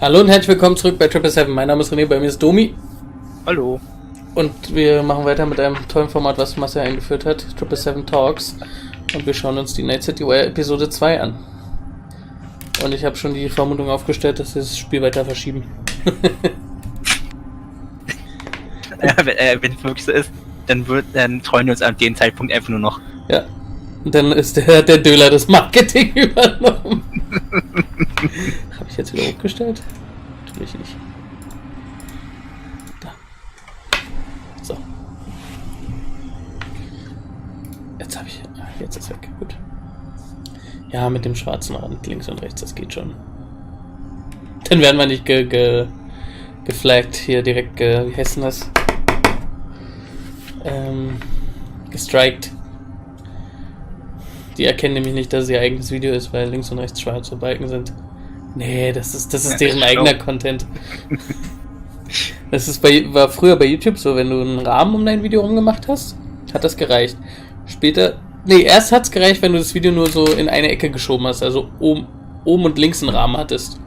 Hallo und herzlich willkommen zurück bei 777. Mein Name ist René, bei mir ist Domi. Hallo. Und wir machen weiter mit einem tollen Format, was Marcel eingeführt hat, 777 Talks. Und wir schauen uns die Night City Wire Episode 2 an. Und ich habe schon die Vermutung aufgestellt, dass wir das Spiel weiter verschieben. Ja, wenn es wirklich so ist, dann freuen wir uns an dem Zeitpunkt einfach nur noch. Ja. Und dann ist der Döler das Marketing übernommen. Habe ich jetzt wieder hochgestellt? Natürlich nicht. Da. So. Jetzt habe ich... jetzt ist weg. Gut. Ja, mit dem schwarzen Rand links und rechts, das geht schon. Dann werden wir nicht geflaggt hier direkt, wie heißt denn das? Gestrikt. Die erkennen nämlich nicht, dass es ihr eigenes Video ist, weil links und rechts schwarze Balken sind. Nee, das ist deren eigener Content. Das war früher bei YouTube so, wenn du einen Rahmen um dein Video rumgemacht hast, hat das gereicht. Später, erst hat's gereicht, wenn du das Video nur so in eine Ecke geschoben hast, also oben und links einen Rahmen hattest.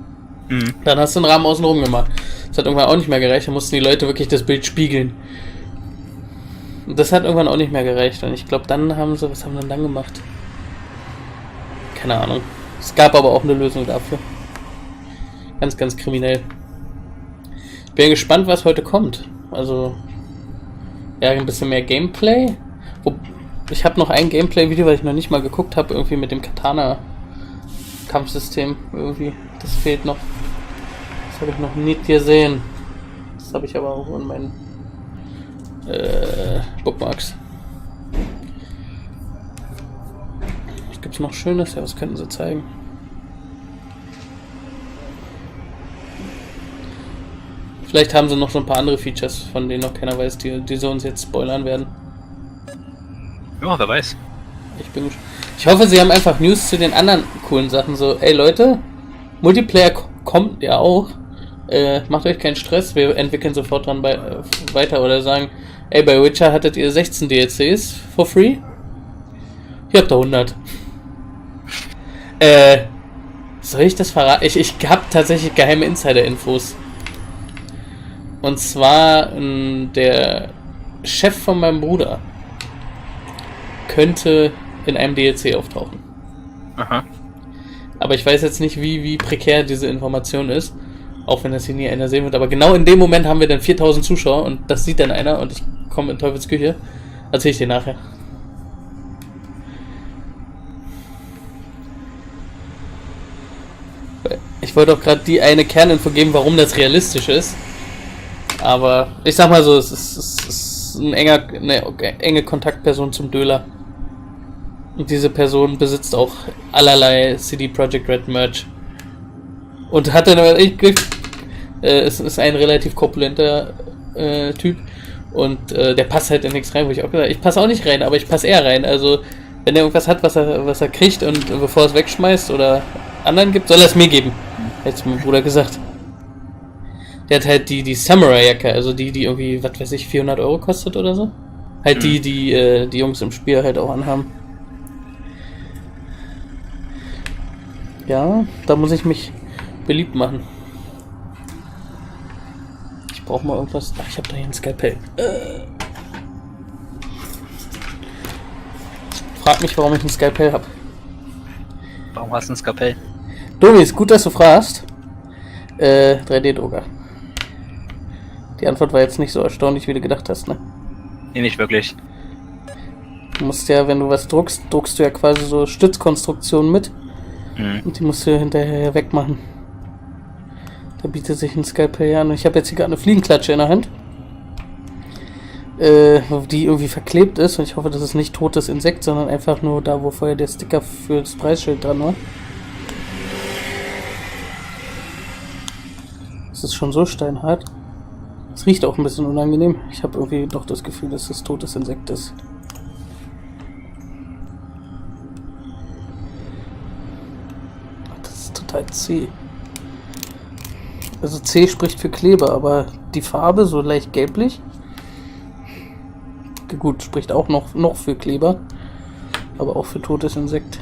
Mhm. Dann hast du einen Rahmen außen rum gemacht. Das hat irgendwann auch nicht mehr gereicht, dann mussten die Leute wirklich das Bild spiegeln. Und das hat irgendwann auch nicht mehr gereicht. Und ich glaube, was haben sie dann gemacht? Keine Ahnung. Es gab aber auch eine Lösung dafür. Ganz, ganz kriminell. Ich bin gespannt, was heute kommt. Also, ja, ein bisschen mehr Gameplay. Ich habe noch ein Gameplay-Video, weil ich noch nicht mal geguckt habe, irgendwie mit dem Katana-Kampfsystem. Irgendwie, das fehlt noch. Das habe ich noch nicht gesehen. Das habe ich aber auch in meinen Bookmarks. Was gibt's noch Schönes? Ja, was könnten sie zeigen? Vielleicht haben sie noch so ein paar andere Features, von denen noch keiner weiß, die sie uns jetzt spoilern werden. Ja, wer weiß. Ich hoffe, sie haben einfach News zu den anderen coolen Sachen. So, ey Leute, Multiplayer kommt ja auch. Macht euch keinen Stress, wir entwickeln sofort dran weiter. Oder sagen, ey, bei Witcher hattet ihr 16 DLCs for free? Ihr habt da 100. Soll ich das verraten? Ich habe tatsächlich geheime Insider-Infos. Und zwar der Chef von meinem Bruder könnte in einem DLC auftauchen. Aha. Aber ich weiß jetzt nicht, wie prekär diese Information ist. Auch wenn das hier nie einer sehen wird. Aber genau in dem Moment haben wir dann 4000 Zuschauer und das sieht dann einer und ich komme in Teufels Küche. Erzähl ich dir nachher. Ich wollte auch gerade die eine Kerninfo geben, warum das realistisch ist. Aber ich sag mal so, es ist eine enge Kontaktperson zum Döler. Und diese Person besitzt auch allerlei CD Projekt Red Merch. Und hat dann es ist ein relativ korpulenter Typ. Und der passt halt in nichts rein, wo ich auch gesagt habe, ich passe auch nicht rein, aber ich passe eher rein. Also, wenn er irgendwas hat, was er kriegt und bevor er es wegschmeißt oder anderen gibt, soll er es mir geben. Hat mein Bruder gesagt. Der hat halt die Samurai-Jacke, also die irgendwie, was weiß ich, 400 € kostet oder so. Halt die Jungs im Spiel halt auch anhaben. Ja, da muss ich mich beliebt machen. Ich brauche mal irgendwas. Ach, ich habe da hier ein Skalpell. Frag mich, warum ich ein Skalpell habe. Warum hast du ein Skalpell? Domi, ist gut, dass du fragst. 3D-Drucker. Die Antwort war jetzt nicht so erstaunlich, wie du gedacht hast, ne? Nee, nicht wirklich. Du musst ja, wenn du was druckst du ja quasi so Stützkonstruktionen mit. Und die musst du hinterher wegmachen. Da bietet sich ein Skalpell an. Ich habe jetzt hier gerade eine Fliegenklatsche in der Hand. Die irgendwie verklebt ist. Und ich hoffe, das ist nicht totes Insekt, sondern einfach nur da, wo vorher der Sticker für das Preisschild dran war. Das ist schon so steinhart. Es riecht auch ein bisschen unangenehm. Ich habe irgendwie doch das Gefühl, dass das totes Insekt ist. Das ist total zäh. Also C spricht für Kleber, aber die Farbe so leicht gelblich. Gut, spricht auch noch für Kleber, aber auch für totes Insekt.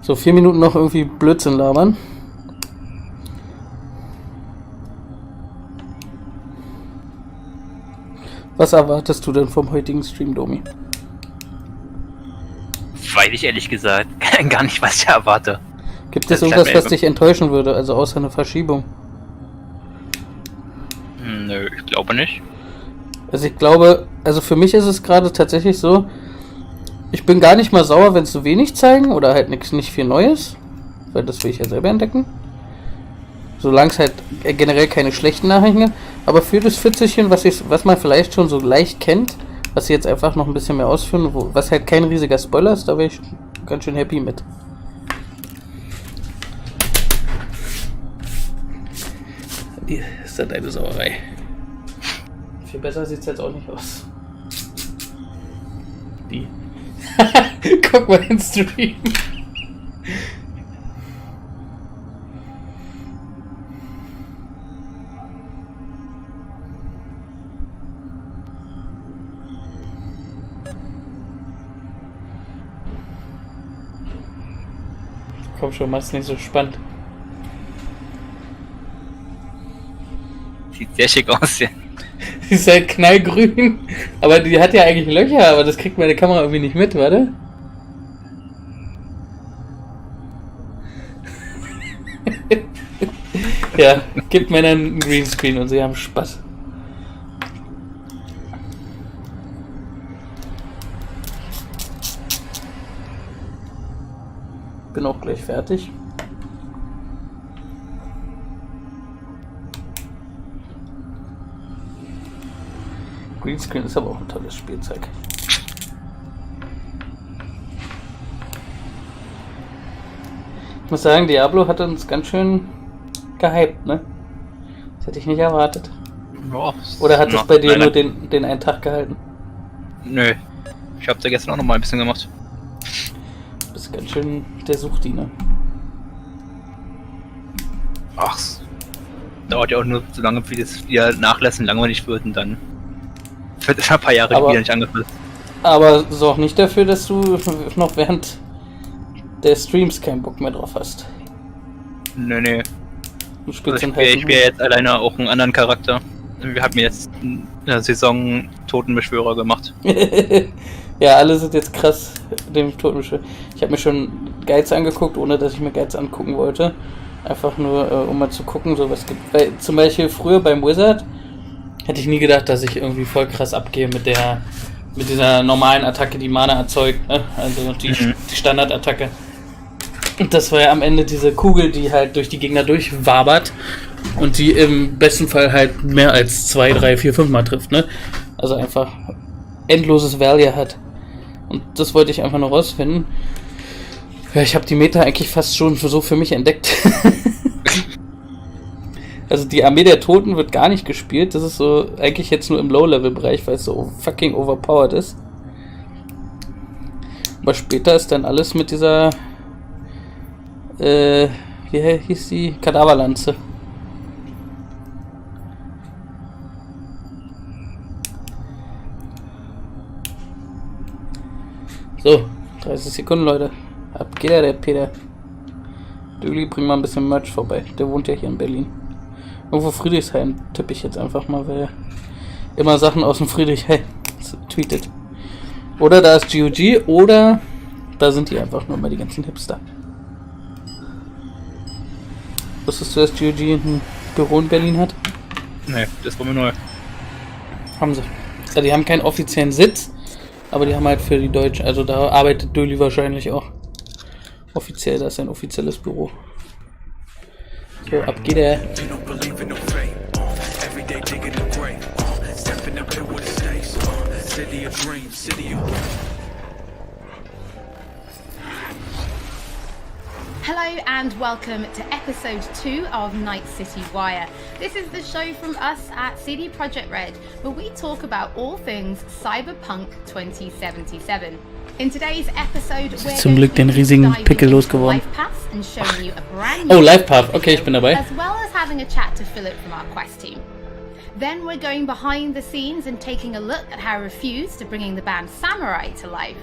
So, 4 Minuten noch irgendwie Blödsinn labern. Was erwartest du denn vom heutigen Stream, Domi? Weiß ich ehrlich gesagt gar nicht, was ich erwarte. Gibt es irgendwas, was dich enttäuschen würde, also außer eine Verschiebung? Nö, ich glaube nicht. Also ich glaube, also für mich ist es gerade tatsächlich so, ich bin gar nicht mal sauer, wenn es so wenig zeigen oder halt nicht viel Neues, weil das will ich ja selber entdecken. Solange es halt generell keine schlechten Nachrichten gibt. Aber für das Fitzelchen, was man vielleicht schon so leicht kennt, was sie jetzt einfach noch ein bisschen mehr ausführen, was halt kein riesiger Spoiler ist, da wäre ich ganz schön happy mit. Ist das eine Sauerei? Viel besser sieht es jetzt auch nicht aus. Die. Guck mal den Stream. Komm schon, mach's nicht so spannend. Sieht sehr schick aus, ja. Die ist halt knallgrün, aber die hat ja eigentlich Löcher, aber das kriegt meine Kamera irgendwie nicht mit, warte. Ja, gibt Männern einen Greenscreen und sie haben Spaß. Bin auch gleich fertig. Greenscreen ist aber auch ein tolles Spielzeug. Ich muss sagen, Diablo hat uns ganz schön gehypt, ne? Das hätte ich nicht erwartet. Ja, oder hat das bei dir nur den einen Tag gehalten? Nö. Ich habe da gestern auch noch mal ein bisschen gemacht. Du bist ganz schön der Suchdiener. Ach, dauert ja auch nur so lange, wie das wieder nachlassen langweilig wird und dann wird es ein paar Jahre wieder nicht angefasst. Aber sorg nicht dafür, dass du noch während der Streams keinen Bock mehr drauf hast. Nee. Du spielst also ich spiele jetzt alleine auch einen anderen Charakter. Wir haben jetzt in der Saison Totenbeschwörer gemacht. Ja, alle sind jetzt krass dem Totenbeschwörer. Ich habe mir schon Guides angeguckt, ohne dass ich mir Guides angucken wollte. Einfach nur, um mal zu gucken, so was gibt. Weil zum Beispiel früher beim Wizard hätte ich nie gedacht, dass ich irgendwie voll krass abgehe mit dieser normalen Attacke, die Mana erzeugt, ne? Also die Standardattacke. Und das war ja am Ende diese Kugel, die halt durch die Gegner durchwabert und die im besten Fall halt mehr als 2, 3, 4, 5 Mal trifft, ne? Also einfach endloses Value hat. Und das wollte ich einfach nur rausfinden. Ja, ich habe die Meta eigentlich fast schon so für mich entdeckt. Also die Armee der Toten wird gar nicht gespielt. Das ist so eigentlich jetzt nur im Low-Level-Bereich, weil es so fucking overpowered ist. Aber später ist dann alles mit dieser wie hieß die? Kadaverlanze. So, 30 Sekunden, Leute. Ab geht der Peter. Döli, bring mal ein bisschen Merch vorbei. Der wohnt ja hier in Berlin. Irgendwo Friedrichshain tippe ich jetzt einfach mal, weil er immer Sachen aus dem Friedrichshain tweetet. Oder da ist GOG, oder da sind die einfach nur mal die ganzen Hipster. Wusstest du, dass GOG ein Büro in Berlin hat? Nee, das war mir neu. Haben sie. Also die haben keinen offiziellen Sitz, aber die haben halt für die Deutschen, also da arbeitet Döli wahrscheinlich auch. Offiziell, das ist ein offizielles Büro. So, ab geht er. Hello and welcome to episode 2 of Night City Wire. This is the show from us at CD Projekt Red, where we talk about all things Cyberpunk 2077. In today's episode, we're zum Glück den riesigen Pickel losgeworden. Oh, Life Path, okay, ich bin dabei. As well as having a chat to Philip from our quest team. Then we're going behind the scenes and taking a look at how Refused are bringing the band Samurai to life.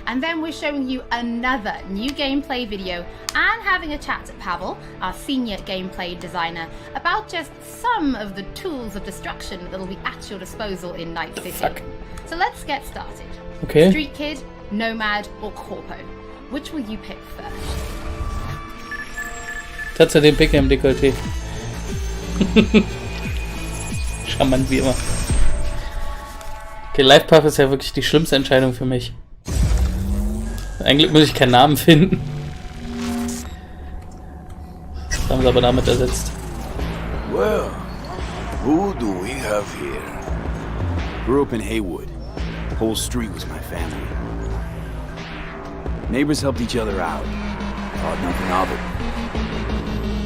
And then we're showing you another new gameplay video and having a chat to Pavel, our senior gameplay designer, about just some of the tools of destruction that'll be at your disposal in Night City. Fuck. So let's get started. Okay. Street Kid, Nomad, or Corpo? Which will you pick first? Tatsache den Picker im Dekolleté. Charmant wie immer. Okay, Life Path ist ja wirklich die schlimmste Entscheidung für mich. Eigentlich muss ich keinen Namen finden. Das haben sie aber damit ersetzt. Well, who do we have here? Grew up in Haywood. The whole street was my family. Neighbors helped each other out. Thought nothing of it.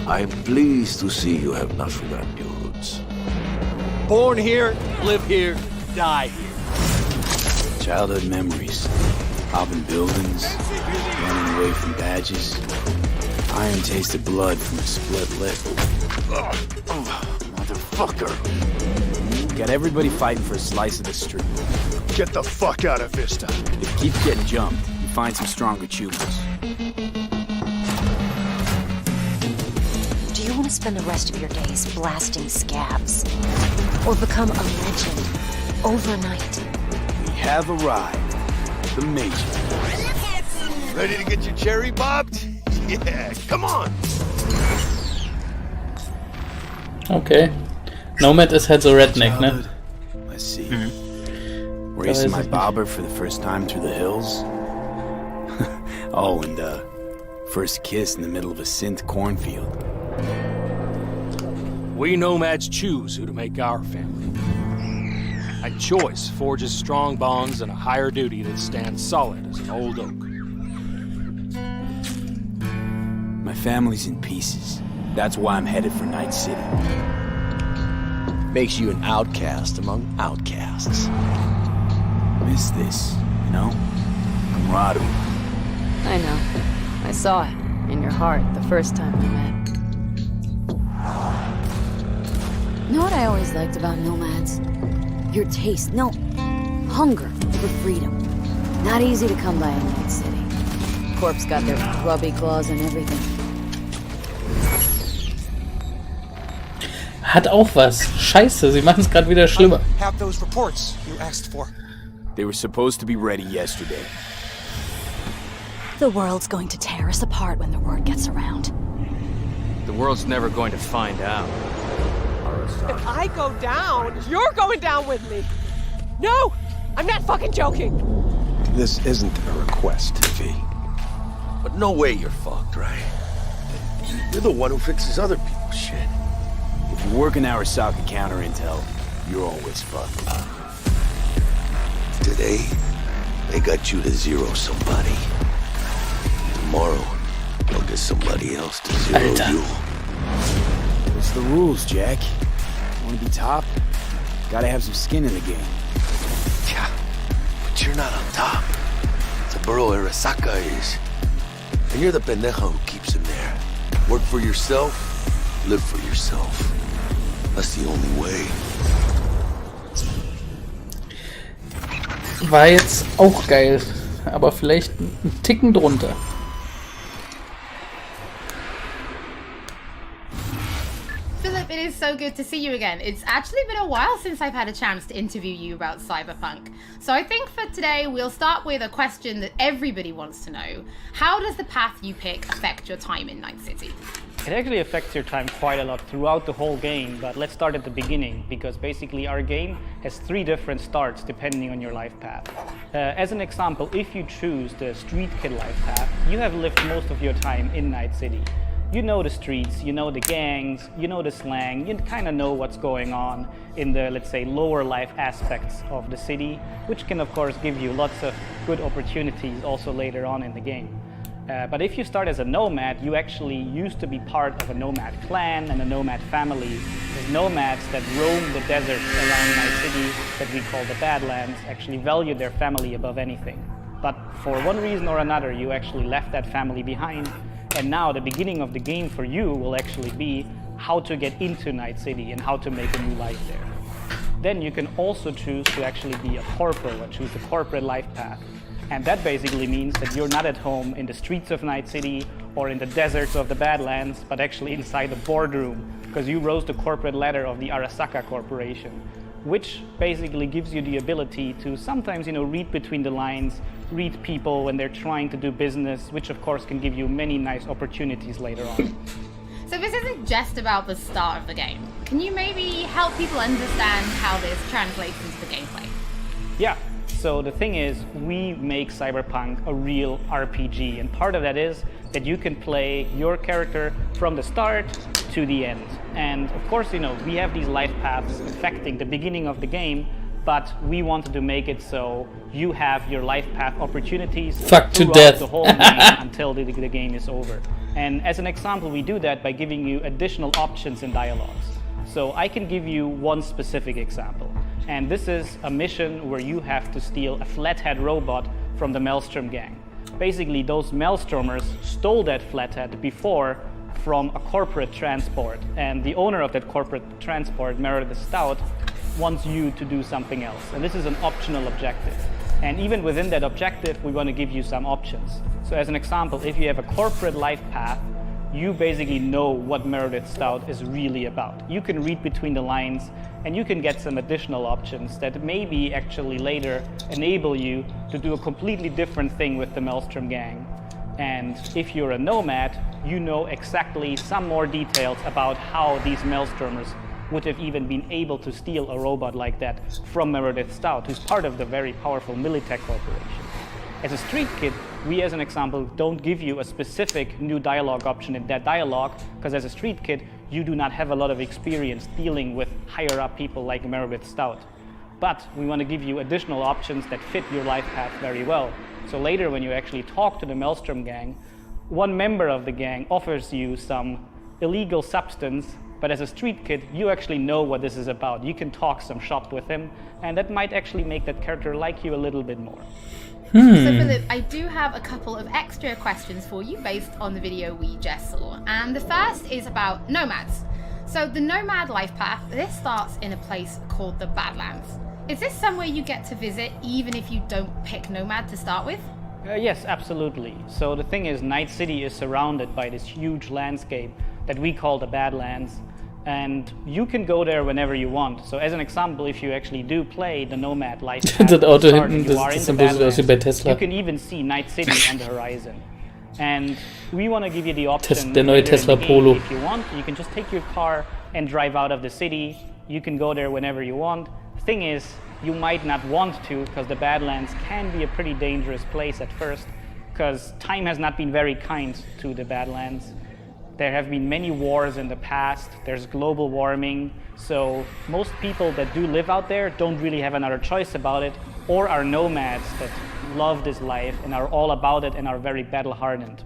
I'm pleased to see you have not forgotten your roots. Born here, live here, die here. Childhood memories. Robbing buildings, running away from badges. Iron tasted blood from a split lip. Motherfucker! Got everybody fighting for a slice of the street. Get the fuck out of Vista. If you keep getting jumped, you find some stronger choosers. Do you want to spend the rest of your days blasting scabs? Or become a legend overnight? We have arrived. The Major. Ready to get your cherry bobbed? Yeah, come on. Okay. Nomad ist halt so Redneck, ne? Childhood. Let's see. Racing my bobber for the first time through the hills. Oh, and first kiss in the middle of a synth cornfield. We nomads choose who to make our family. And choice forges strong bonds and a higher duty that stands solid as an old oak. My family's in pieces. That's why I'm headed for Night City. Makes you an outcast among outcasts. Miss this, you know? Camaraderie. I know. I saw it in your heart the first time we met. You know what I always liked about nomads? Your taste, no, hunger for freedom. Not easy to come by in Night City. Corp's got their grubby claws and everything. Hat auch was. Scheiße, sie machen es gerade wieder schlimmer. Have those reports you asked for. They were supposed to be ready yesterday. The world's going to tear us apart when the word gets around. The world's never going to find out. If I go down, you're going down with me. No, I'm not fucking joking. This isn't a request, V. But no way you're fucked, right? You're the one who fixes other people's shit. If you work in Arasaka counter intel, you're always fucked. Today, they got you to zero somebody. Tomorrow, they'll get somebody else to zero Alter. you. What's the rules, Jack? Want to be top? Gotta have some skin in the game. Yeah, but you're not on top. Saburo Arasaka is. And you're the pendejo who keeps him there. Work for yourself, live for yourself. That's the only way. War jetzt auch geil, aber vielleicht einen Ticken drunter. Philip, it is so good to see you again. It's actually been a while since I've had a chance to interview you about Cyberpunk. So I think for today, we'll start with a question that everybody wants to know. How does the path you pick affect your time in Night City? It actually affects your time quite a lot throughout the whole game, but let's start at the beginning, because basically our game has 3 different starts depending on your life path. As an example, if you choose the Street Kid life path, you have lived most of your time in Night City. You know the streets, you know the gangs, you know the slang, you kind of know what's going on in the, let's say, lower life aspects of the city, which can of course give you lots of good opportunities also later on in the game. But if you start as a nomad, you actually used to be part of a nomad clan and a nomad family. There's nomads that roam the deserts around Night City that we call the Badlands, actually value their family above anything. But for one reason or another, you actually left that family behind. And now the beginning of the game for you will actually be how to get into Night City and how to make a new life there. Then you can also choose to actually be a corporal or choose the corporate life path. And that basically means that you're not at home in the streets of Night City or in the deserts of the Badlands, but actually inside the boardroom, because you rose the corporate ladder of the Arasaka Corporation, which basically gives you the ability to sometimes, read between the lines, read people when they're trying to do business, which of course can give you many nice opportunities later on. So this isn't just about the start of the game. Can you maybe help people understand how this translates into the gameplay? Yeah, so the thing is, we make Cyberpunk a real RPG, and part of that is that you can play your character from the start to the end. And of course, we have these life paths affecting the beginning of the game, but we wanted to make it so you have your life path opportunities throughout the whole game until the game is over. And as an example, we do that by giving you additional options in dialogues. So I can give you one specific example. And this is a mission where you have to steal a flathead robot from the Maelstrom gang. Basically, those Maelstromers stole that flathead before from a corporate transport. And the owner of that corporate transport, Meredith Stout, wants you to do something else. And this is an optional objective. And even within that objective, we want to give you some options. So as an example, if you have a corporate life path, you basically know what Meredith Stout is really about. You can read between the lines and you can get some additional options that maybe actually later enable you to do a completely different thing with the Maelstrom gang. And if you're a nomad, you know exactly some more details about how these Maelstromers would have even been able to steal a robot like that from Meredith Stout, who's part of the very powerful Militech Corporation. As a street kid, we, as an example, don't give you a specific new dialogue option in that dialogue, because as a street kid, you do not have a lot of experience dealing with higher-up people like Meredith Stout. But we want to give you additional options that fit your life path very well. So later, when you actually talk to the Maelstrom gang, one member of the gang offers you some illegal substance, but as a street kid, you actually know what this is about. You can talk some shop with him, and that might actually make that character like you a little bit more. So Philip, I do have a couple of extra questions for you based on the video we just saw. And the first is about nomads. So the nomad life path, this starts in a place called the Badlands. Is this somewhere you get to visit even if you don't pick nomad to start with? Yes, absolutely. So the thing is, Night City is surrounded by this huge landscape that we call the Badlands, and you can go there whenever you want. So as an example, if you actually do play the Nomad life path, das Auto hinten, das sieht aus wie bei Tesla. you can even see Night City on the horizon. And we want to give you the option der neue Tesla Polo. If you want, you can just take your car and drive out of the city. You can go there whenever you want. Thing is, you might not want to, because the Badlands can be a pretty dangerous place at first, because time has not been very kind to the Badlands. There have been many wars in the past, there's global warming, so most people that do live out there don't really have another choice about it, or are nomads that love this life and are all about it and are very battle-hardened.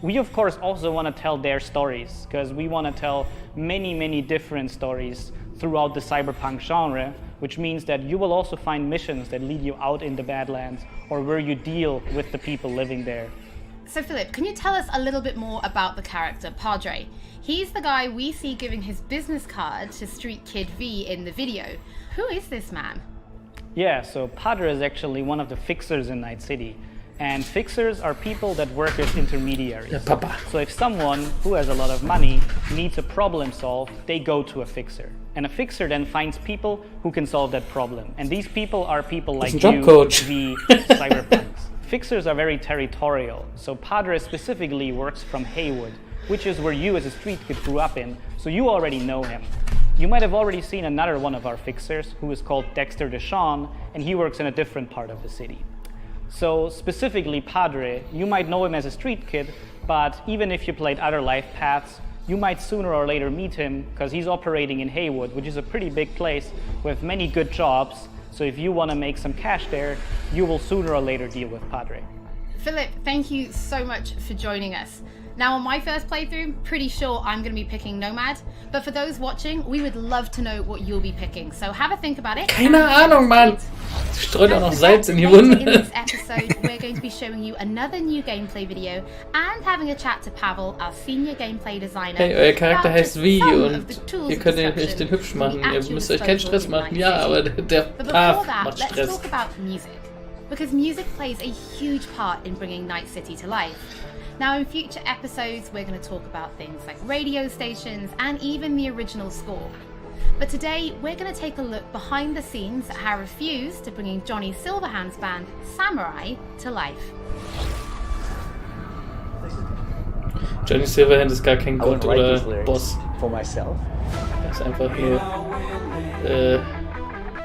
We of course also want to tell their stories, because we want to tell many different stories throughout the cyberpunk genre, which means that you will also find missions that lead you out in the Badlands or where you deal with the people living there. So Philip, can you tell us a little bit more about the character, Padre? He's the guy we see giving his business card to Street Kid V in the video. Who is this man? Yeah, so Padre is actually one of the fixers in Night City. And fixers are people that work as intermediaries. Ja, Papa. So if someone who has a lot of money needs a problem solved, they go to a fixer. And a fixer then finds people who can solve that problem. And these people are people like you, the cyberpunks. Fixers are very territorial. So Padre specifically works from Haywood, which is where you as a street kid grew up in, so you already know him. You might have already seen another one of our fixers, who is called Dexter Deshawn, and he works in a different part of the city. So specifically Padre, you might know him as a street kid, but even if you played other life paths, you might sooner or later meet him because he's operating in Haywood, which is a pretty big place with many good jobs. So if you want to make some cash there, you will sooner or later deal with Padre. Philip, thank you so much for joining us. Now on my first playthrough, pretty sure I'm going to be picking Nomad, but for those watching, we would love to know what you'll be picking, so have a think about it. Keine Ahnung, Mann! Streut auch noch Salz in die Wunde. In this episode, we're going to be showing you another new gameplay video and having a chat to Pavel, our senior gameplay designer. Hey, euer Charakter heißt V und ihr könnt euch den hübsch machen. Ihr müsst euch keinen Stress machen. Ja, aber der Path macht Stress. Let's talk about music. because music plays a huge part in bringing Night City to life. Now, in future episodes, we're going to talk about things like radio stations and even the original score. But today, we're going to take a look behind the scenes at how Refused to bringing Johnny Silverhand's band Samurai to life. Johnny Silverhand ist gar kein Gott oder Boss. For myself. Er ist einfach nur,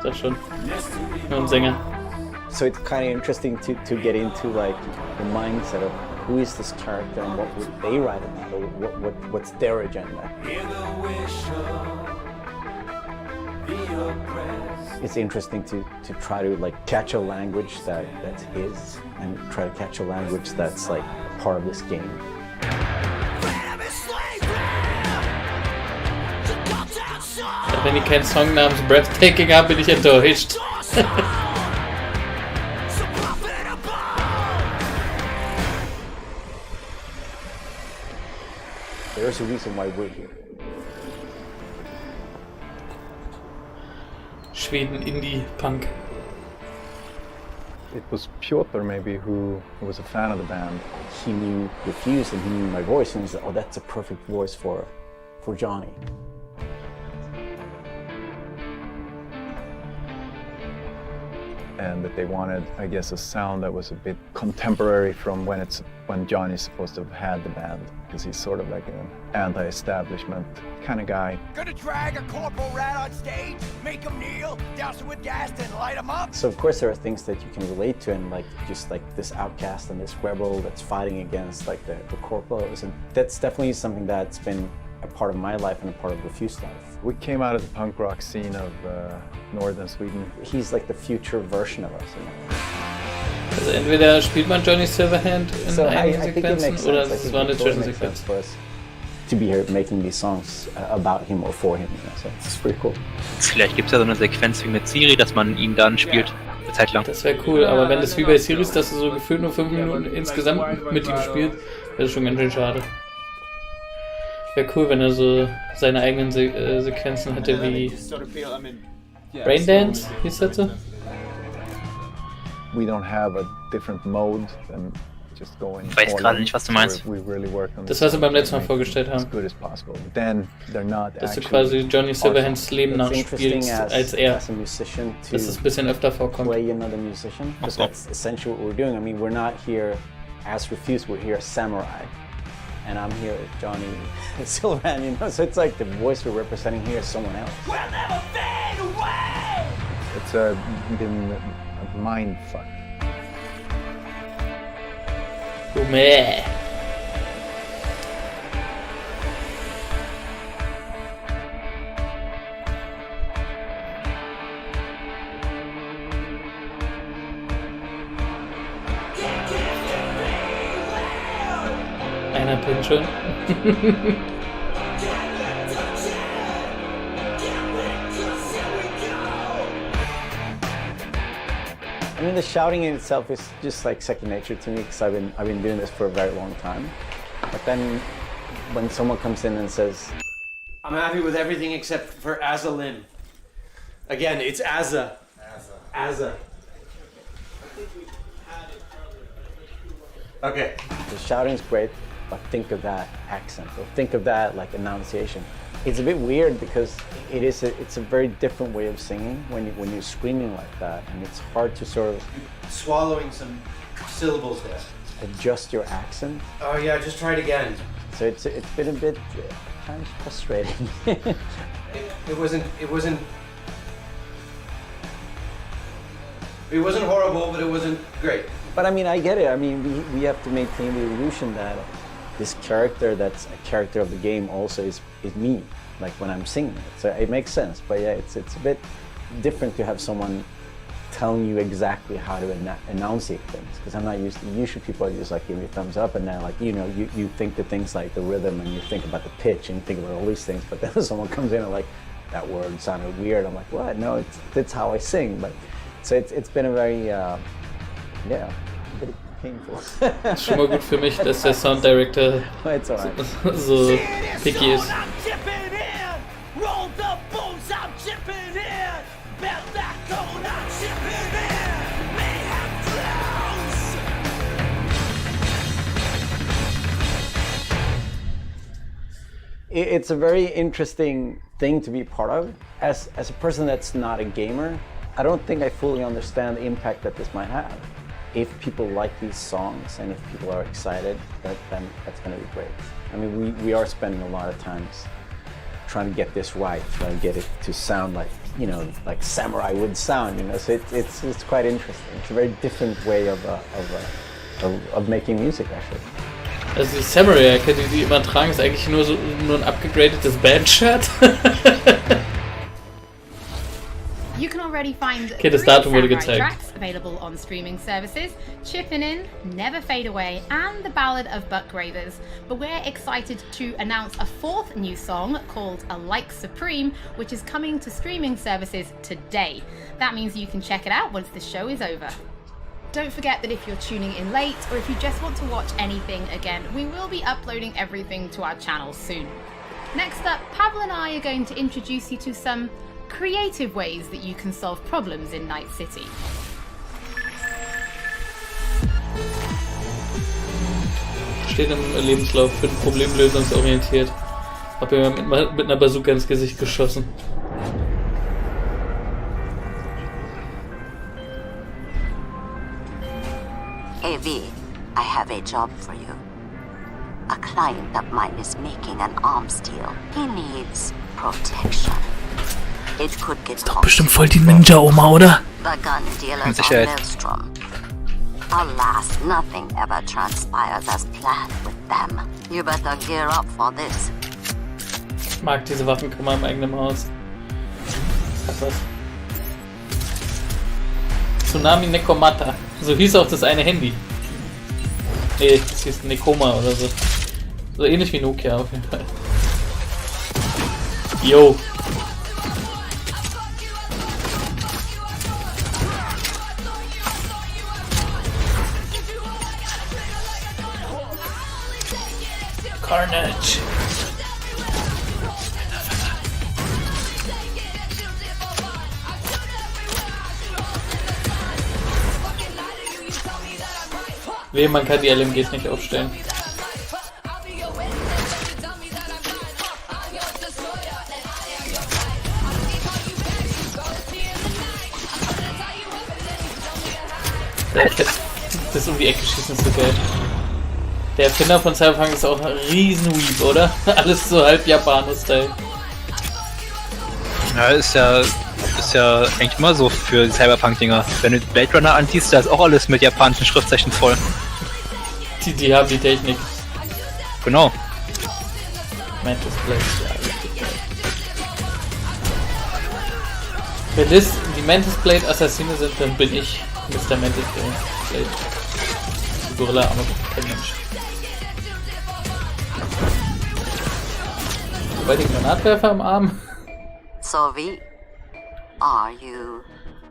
sag schon, nur ein Sänger. So it's kind of interesting to get into like the mindset of who is this character and what would they write about, or what's their agenda. It's interesting to try to like catch a language that's his and try to catch a language that's like part of this game. Wenn die keinen Song namens Breathtaking haben, bin ich enttäuscht. There's a reason why we're here. Schweden Indie Punk. It was Piotr maybe who was a fan of the band. He knew Refused and he knew my voice and he said, oh, that's a perfect voice for Johnny. And that they wanted, I guess, a sound that was a bit contemporary from when Johnny's supposed to have had the band, because he's sort of like an anti-establishment kind of guy. Gonna drag a corporal rat on stage, make him kneel, douse him with gas, then light him up. So of course there are things that you can relate to, and like just like this outcast and this rebel that's fighting against like the corporals, and that's definitely something that's been a part of my life and a part of Refused life. We came out of the punk rock scene of northern Sweden. He's like the future version of us, you know? Also entweder spielt man Johnny Silverhand in einigen Sequenzen oder es war eine Zwischensequenz. To be here making these songs about him or for him, you know? So it's pretty cool. Vielleicht gibt es ja so eine Sequenz wie mit Siri, dass man ihn dann spielt, eine Zeit lang. Das wäre cool, aber wenn das wie bei Siri ist, dass du so gefühlt nur 5 Minuten insgesamt mit ihm spielst, wäre das schon ganz schön schade. Wäre cool, wenn er so seine eigenen Sequenzen hätte wie Braindance, hieß das so? We don't have a different mode than just going. Ich weiß gerade nicht, was du meinst. Das, was wir beim letzten Mal vorgestellt haben. Dass du quasi Johnny Silverhands Leben nachspielst als er. Dass es ein bisschen öfter vorkommt. Play another musician, because that's essentially what we're doing. I mean, we're not here as Refused, we're here as Samurai. And I'm here as Johnny Silverhand, you know, so it's like the voice we're representing here is someone else. We'll never fade away! It's been a mind fuck. Oh, meh. Einer pennt schon. I mean, the shouting in itself is just like second nature to me because I've been doing this for a very long time. But then when someone comes in and says, I'm happy with everything except for Azza Lynn. Again, it's Azza. Azza. Okay. The shouting's great, but think of that accent, or think of that like enunciation. It's a bit weird because it's a very different way of singing when you're screaming like that, and it's hard to sort of swallowing some syllables there. Adjust your accent. Oh yeah, just try it again. So it's been a bit kind of frustrating. It wasn't horrible, but it wasn't great. But I mean, I get it. I mean, we have to maintain the illusion that this character that's a character of the game also is me, like when I'm singing it. So it makes sense. But yeah, it's a bit different to have someone telling you exactly how to enunciate things, because I'm not used to, usually people are just like give me a thumbs up and then like, you know, you think the things like the rhythm and you think about the pitch and you think about all these things, but then someone comes in and like, that word sounded weird. I'm like, what? No, that's how I sing. But so it's been a very, yeah, a bit painful. Schon mal gut für mich, dass der Sound Director so picky ist. it's a very interesting thing to be part of. As a person that's not a gamer, I don't think I fully understand the impact that this might have. If people like these songs and if people are excited, then that's going to be great. I mean, we are spending a lot of times trying to get this right, trying to get it to sound like, you know, like Samurai would sound, you know. So it's quite interesting. It's a very different way of making music, actually. Also die Samurai-Jacke, die sie immer tragen, ist eigentlich nur ein abgegradetes Band-Shirt. You can already find Okay, das 3 Datum wurde Samurai gezeigt. tracks available on streaming services, Chippin' In, Never Fade Away, and The Ballad of Buck Ravers. But we're excited to announce a 4th new song called A Like Supreme, which is coming to streaming services today. That means you can check it out once the show is over. Don't forget that if you're tuning in late, or if you just want to watch anything again, we will be uploading everything to our channel soon. Next up, Pavel and I are going to introduce you to some creative ways that you can solve problems in Night City. Steht im Lebenslauf, bin problemlösungsorientiert. Hab mir mit einer Bazooka ins Gesicht geschossen. Hey V, I have a job for you. A client of mine is making an arms deal. He needs protection. It could get Bestimmt voll die Ninja-Oma, oder? The gun dealers Mit on Sicherheit. Maelstrom. Alas, nothing ever transpires as planned with them. You better gear up for this. Ich mag diese Waffenkammer im eigenen Haus. Das was. Tsunami Nekomata. So hieß auch das eine Handy. Nee, das hieß Nekoma oder so. So ähnlich wie Nokia auf jeden Fall. Yo. Carnage. Wehe, man kann die LMGs nicht aufstellen. Das um die Ecke schießen ist so geil. Der Erfinder von Cyberpunk ist auch ein riesen Weeb, oder? Alles so halb Japaner-Style. Ja, ist ja eigentlich immer so für die Cyberpunk-Dinger. Wenn du Blade Runner anziehst, da ist auch alles mit japanischen Schriftzeichen voll. Die haben die Technik. Genau. Mantis Blade, ja. Wenn das die Mantis Blade Assassine sind, dann bin ich Mr. Mantis Blade. Die Gorilla, aber kein Mensch. Wobei die Granatwerfer am Arm. So V, are you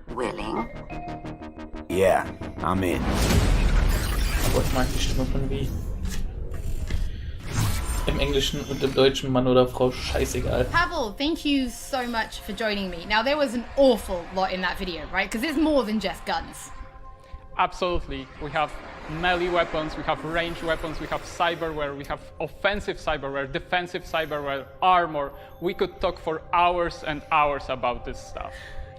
willing? Yeah, I'm in. Aber ich mag die Stimme von V. Im Englischen und im Deutschen Mann oder Frau, scheißegal. Pavel, thank you so much for joining me. Now, there was an awful lot in that video, right? Because it's more than just guns. Absolutely. We have melee weapons, we have ranged weapons, we have cyberware, we have offensive cyberware, defensive cyberware, armor. We could talk for hours and hours about this stuff.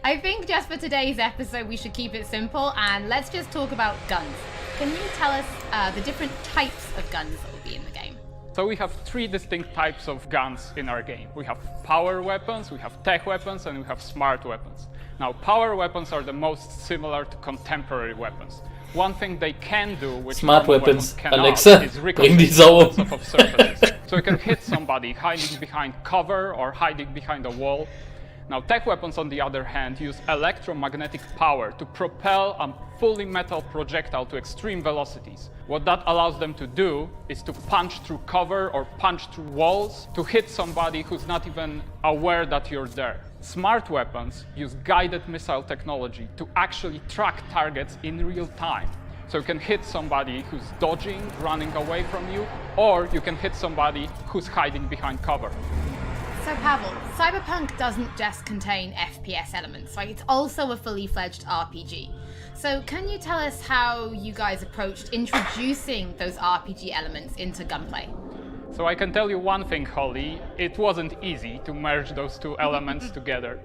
I think just for today's episode, we should keep it simple and let's just talk about guns. Can you tell us the different types of guns that will be in the game? So we have 3 distinct types of guns in our game. We have power weapons, we have tech weapons, and we have smart weapons. Now, power weapons are the most similar to contemporary weapons. One thing they can do, which Smart weapons, cannot, Alexa, is bring die ricochet Sau um. bullets off of surfaces. So you can hit somebody hiding behind cover or hiding behind a wall. Now, tech weapons, on the other hand, use electromagnetic power to propel a fully metal projectile to extreme velocities. What that allows them to do is to punch through cover or punch through walls to hit somebody who's not even aware that you're there. Smart weapons use guided missile technology to actually track targets in real time. So you can hit somebody who's dodging, running away from you, or you can hit somebody who's hiding behind cover. So Pavel, Cyberpunk doesn't just contain FPS elements, right? It's also a fully fledged RPG. So can you tell us how you guys approached introducing those RPG elements into gunplay? So I can tell you one thing, Holly, it wasn't easy to merge those two elements together.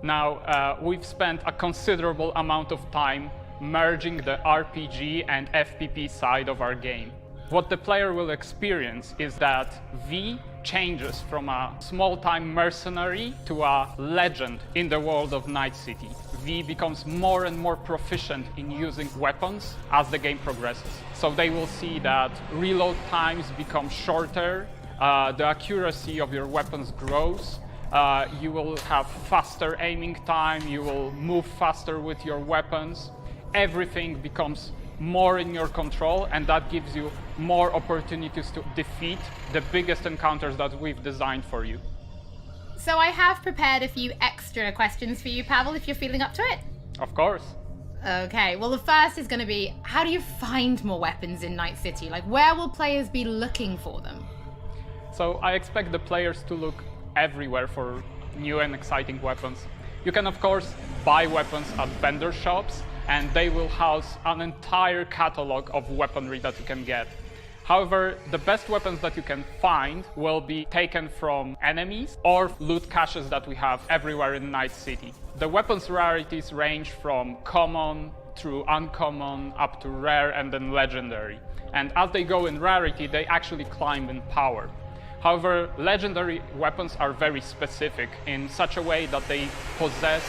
Now, we've spent a considerable amount of time merging the RPG and FPP side of our game. What the player will experience is that V changes from a small-time mercenary to a legend in the world of Night City. V becomes more and more proficient in using weapons as the game progresses. So they will see that reload times become shorter, the accuracy of your weapons grows, you will have faster aiming time, you will move faster with your weapons. Everything becomes more in your control, and that gives you more opportunities to defeat the biggest encounters that we've designed for you. So I have prepared a few extra questions for you, Pavel, if you're feeling up to it. Of course. Okay, well the first is going to be, how do you find more weapons in Night City? Like, where will players be looking for them? So I expect the players to look everywhere for new and exciting weapons. You can of course buy weapons at vendor shops, and they will house an entire catalog of weaponry that you can get. However, the best weapons that you can find will be taken from enemies or loot caches that we have everywhere in Night City. The weapons rarities range from common through uncommon up to rare and then legendary. And as they go in rarity, they actually climb in power. However, legendary weapons are very specific in such a way that they possess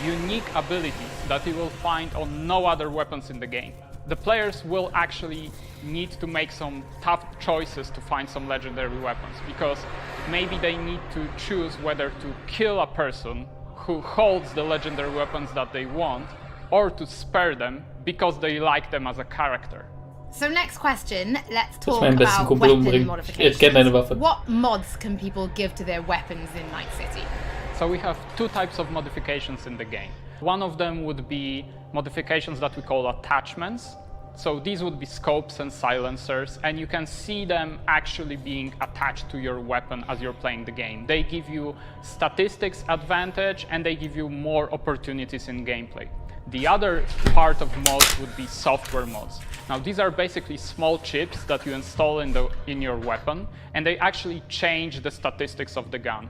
unique abilities that you will find on no other weapons in the game. The players will actually need to make some tough choices to find some legendary weapons, because maybe they need to choose whether to kill a person who holds the legendary weapons that they want, or to spare them because they like them as a character. So next question, let's Das talk meinen besten about Kumpel weapon umbringen. modifications. Kennt deine Waffe. What mods can people give to their weapons in Night City? So we have two types of modifications in the game. One of them would be modifications that we call attachments. So these would be scopes and silencers, and you can see them actually being attached to your weapon as you're playing the game. They give you statistics advantage, and they give you more opportunities in gameplay. The other part of mods would be software mods. Now these are basically small chips that you install in your weapon, and they actually change the statistics of the gun.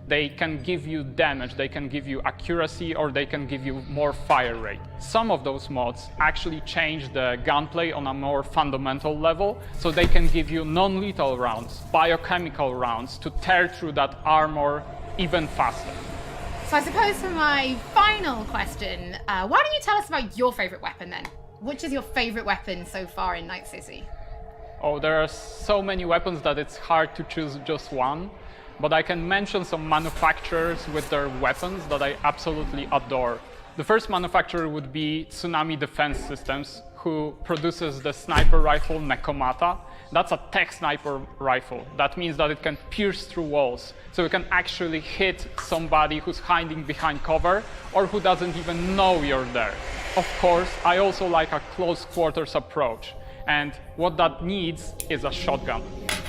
They can give you damage, they can give you accuracy, or they can give you more fire rate. Some of those mods actually change the gunplay on a more fundamental level, so they can give you non-lethal rounds, biochemical rounds, to tear through that armor even faster. So I suppose for my final question, why don't you tell us about your favorite weapon then? Which is your favorite weapon so far in Night City? Oh, there are so many weapons that it's hard to choose just one, but I can mention some manufacturers with their weapons that I absolutely adore. The first manufacturer would be Tsunami Defense Systems, who produces the sniper rifle Nekomata. That's a tech sniper rifle. That means that it can pierce through walls, so it can actually hit somebody who's hiding behind cover or who doesn't even know you're there. Of course, I also like a close quarters approach, and what that needs is a shotgun.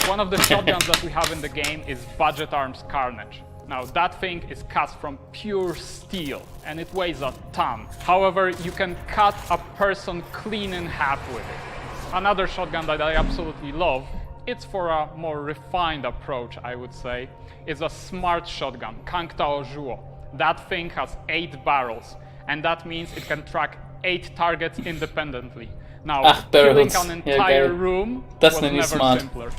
One of the shotguns that we have in the game is Budget Arms Carnage. Now that thing is cast from pure steel and it weighs a ton. However, you can cut a person clean in half with it. Another shotgun that I absolutely love, it's for a more refined approach, I would say, is a smart shotgun, Kangtao Zhuo. That thing has 8 barrels, and that means it can track 8 targets independently. Now, killing an entire room was never simpler.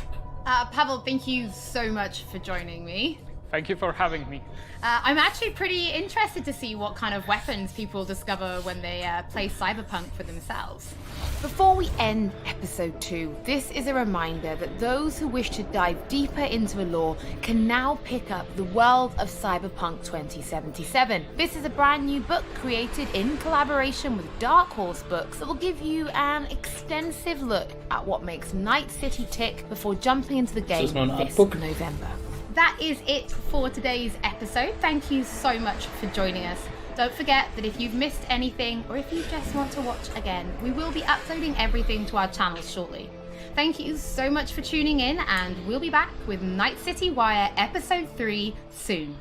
Pavel, thank you so much for joining me. Thank you for having me. I'm actually pretty interested to see what kind of weapons people discover when they play Cyberpunk for themselves. Before we end episode 2, this is a reminder that those who wish to dive deeper into the lore can now pick up The World of Cyberpunk 2077. This is a brand new book created in collaboration with Dark Horse Books that will give you an extensive look at what makes Night City tick before jumping into the game this November. That is it for today's episode. Thank you so much for joining us. Don't forget that if you've missed anything or if you just want to watch again, we will be uploading everything to our channels shortly. Thank you so much for tuning in, and we'll be back with Night City Wire Episode 3 soon.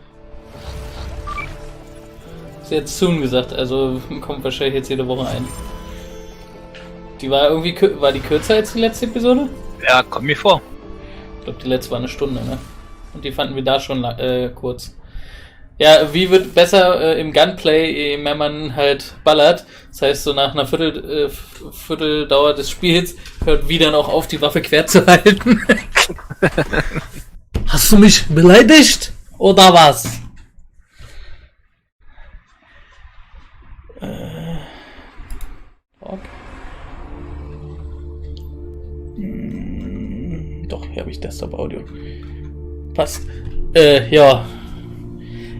Sie hat soon gesagt, also kommt wahrscheinlich jetzt jede Woche ein. Die war irgendwie, war die kürzer als die letzte Episode? Ja, kommt mir vor. Ich glaube, die letzte war eine Stunde, ne? Und die fanden wir da schon kurz. Ja, wie wird besser im Gunplay, je mehr man halt ballert. Das heißt, so nach einer Vierteldauer des Spiels hört wie dann auch auf, die Waffe quer zu halten. Hast du mich beleidigt? Oder was? Okay. Doch, hier habe ich Desktop Audio. Passt. Ja.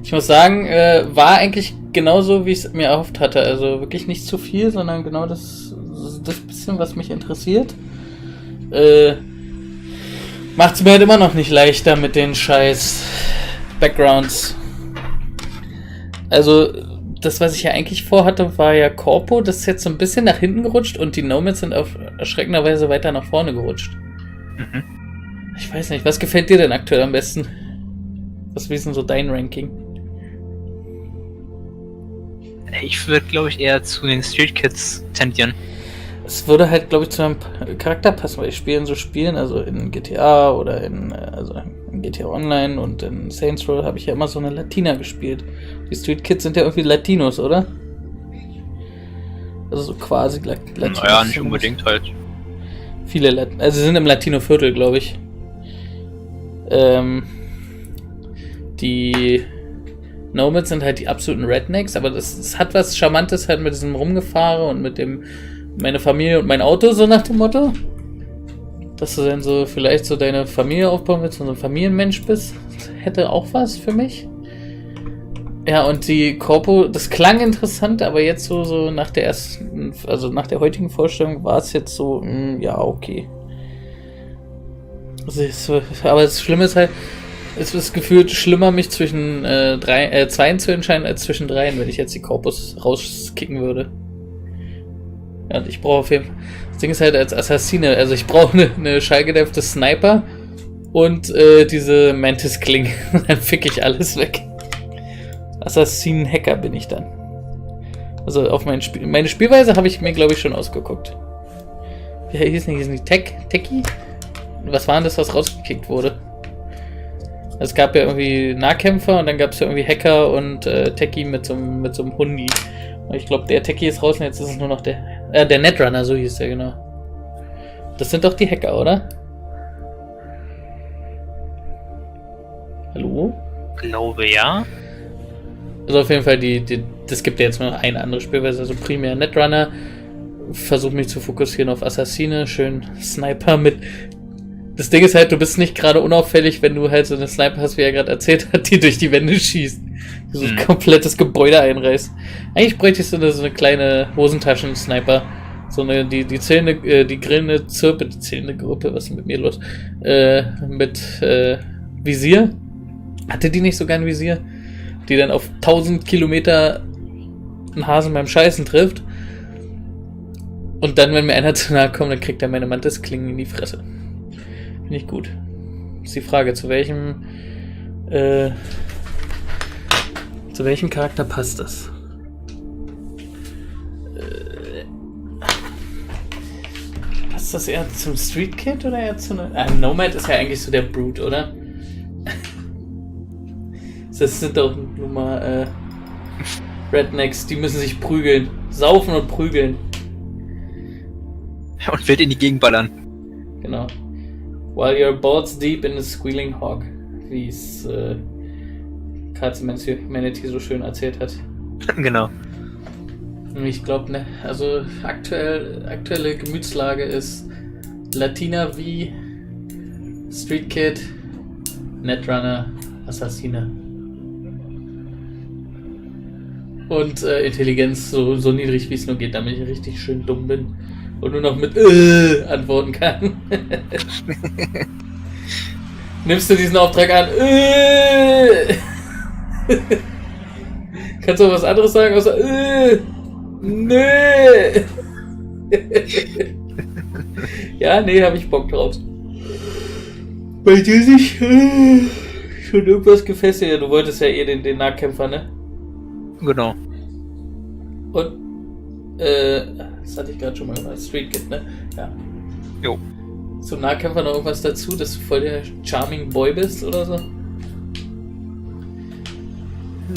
Ich muss sagen, war eigentlich genauso, wie ich es mir erhofft hatte. Also wirklich nicht zu viel, sondern genau das bisschen, was mich interessiert. Macht es mir halt immer noch nicht leichter mit den scheiß Backgrounds. Also, das, was ich ja eigentlich vorhatte, war ja Corpo. Das ist jetzt so ein bisschen nach hinten gerutscht und die Nomads sind auf erschreckenderweise weiter nach vorne gerutscht. Mhm. Ich weiß nicht, was gefällt dir denn aktuell am besten? Wie ist denn so dein Ranking? Ich würde, glaube ich, eher zu den Street Kids tendieren. Es würde halt, glaube ich, zu meinem Charakter passen, weil ich spiele in so Spielen, also in GTA oder in GTA Online und in Saints Row habe ich ja immer so eine Latina gespielt. Die Street Kids sind ja irgendwie Latinos, oder? Also so quasi Latinos. Naja, nicht unbedingt halt. Viele also sie sind im Latino-Viertel, glaube ich. Die Nomads sind halt die absoluten Rednecks, aber das hat was Charmantes halt mit diesem Rumgefahren und mit dem meine Familie und mein Auto, so nach dem Motto. Dass du dann so vielleicht so deine Familie aufbauen willst und so ein Familienmensch bist. Das hätte auch was für mich. Ja, und die Corpo, das klang interessant, aber jetzt so nach der ersten, also nach der heutigen Vorstellung war es jetzt so, ja, okay. Aber das Schlimme ist halt, es ist gefühlt schlimmer, mich zwischen zweien zu entscheiden, als zwischen dreien, wenn ich jetzt die Corpus rauskicken würde. Ja, und ich brauche auf jeden Fall. Das Ding ist halt als Assassine, also ich brauche eine schallgedämpfte Sniper und diese Mantis-Klinge. Dann fick ich alles weg. Assassinen-Hacker bin ich dann. Also auf meine Spielweise habe ich mir, glaube ich, schon ausgeguckt. Wie hieß nicht Techie? Was war denn das, was rausgekickt wurde? Es gab ja irgendwie Nahkämpfer und dann gab es ja irgendwie Hacker und Techie mit so einem Hundi. Und ich glaube, der Techie ist raus und jetzt ist es nur noch der Netrunner, so hieß der, genau. Das sind doch die Hacker, oder? Hallo? Glaube ja. Also auf jeden Fall, das gibt ja jetzt nur eine andere Spielweise, also primär Netrunner. Versuche mich zu fokussieren auf Assassine, schön Sniper mit. Das Ding ist halt, du bist nicht gerade unauffällig, wenn du halt so eine Sniper hast, wie er gerade erzählt hat, die durch die Wände schießt. Die so ein komplettes Gebäude einreißt. Eigentlich bräuchte ich so eine kleine Hosentaschen-Sniper. So eine, die grüne Zirpe, die zählende Gruppe, was ist mit mir los? Mit Visier. Hatte die nicht sogar ein Visier? Die dann auf 1000 Kilometer einen Hasen beim Scheißen trifft. Und dann, wenn mir einer zu nahe kommt, dann kriegt er meine Mantis-Klingen in die Fresse. Finde ich gut. Ist die Frage, zu welchem Charakter passt das? Passt das eher zum Street Kid oder eher zu einer... Nomad ist ja eigentlich so der Brute, oder? Das sind doch nur mal Rednecks, die müssen sich prügeln. Saufen und prügeln. Und wild in die Gegend ballern. Genau. While you're balls deep in a squealing hog. Wie es Cards Humanity so schön erzählt hat. Genau. Ich glaube, ne, also aktuelle Gemütslage ist Latina wie Street Kid, Netrunner, Assassine. Und Intelligenz so niedrig wie es nur geht, damit ich richtig schön dumm bin und nur noch mit antworten kann. Nimmst du diesen Auftrag an? Kannst du auch was anderes sagen außer nö. Ja, nee, hab ich Bock drauf. Bei dir sich schon irgendwas gefesselt. Ja, du wolltest ja den Nahkämpfer, ne? Genau. Und, das hatte ich gerade schon mal gemacht. Street Kid, ne? Ja. Jo. Zum Nahkämpfer noch irgendwas dazu, dass du voll der Charming Boy bist oder so?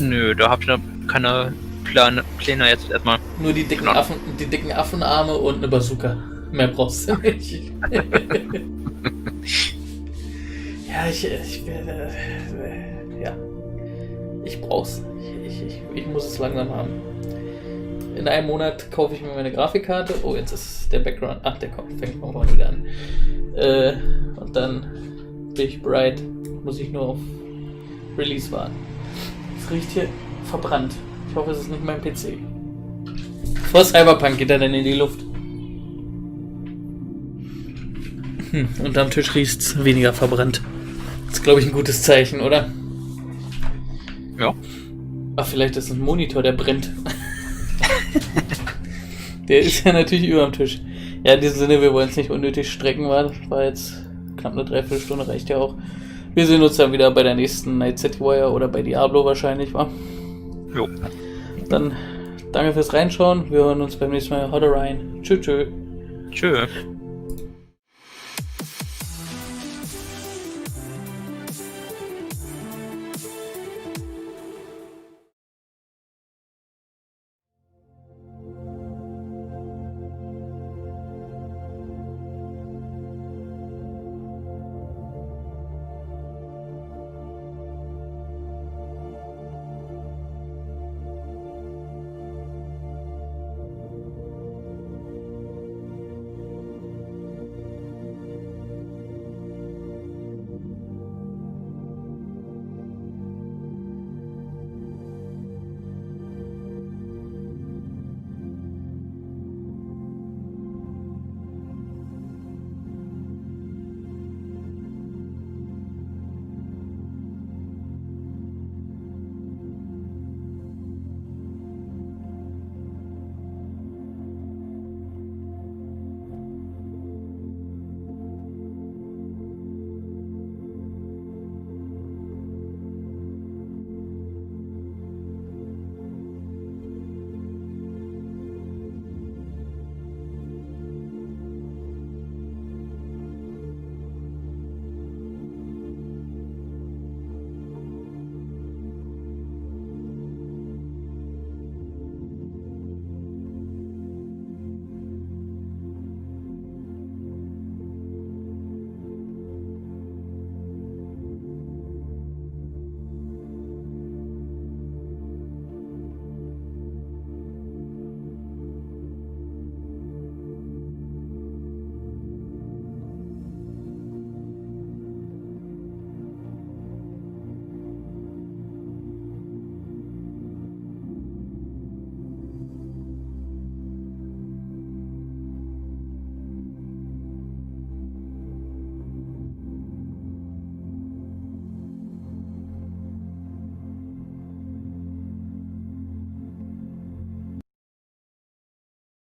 Nö, da hab ich noch keine Pläne jetzt erstmal. Nur die dicken Affenarme und eine Bazooka. Mehr brauchst du nicht. Ja, ich brauch's. Ich muss es langsam haben. In einem Monat kaufe ich mir meine Grafikkarte. Oh, jetzt ist der Background. Ach, der fängt mal wieder an. Und dann bin ich bereit. Muss ich nur auf Release warten. Es riecht hier verbrannt. Ich hoffe, es ist nicht mein PC. Vor Cyberpunk geht er dann in die Luft. Unterm Tisch riecht's weniger verbrannt. Das ist, glaube ich, ein gutes Zeichen, oder? Ja. Ach, vielleicht ist es ein Monitor, der brennt. Der ist ja natürlich über dem Tisch. Ja, in diesem Sinne, wir wollen es nicht unnötig strecken, war jetzt knapp eine Dreiviertelstunde, reicht ja auch. Wir sehen uns dann wieder bei der nächsten Night City Wire oder bei Diablo wahrscheinlich, wa? Jo. Dann danke fürs Reinschauen. Wir hören uns beim nächsten Mal. Haut rein. Tschö, tschö. Tschö.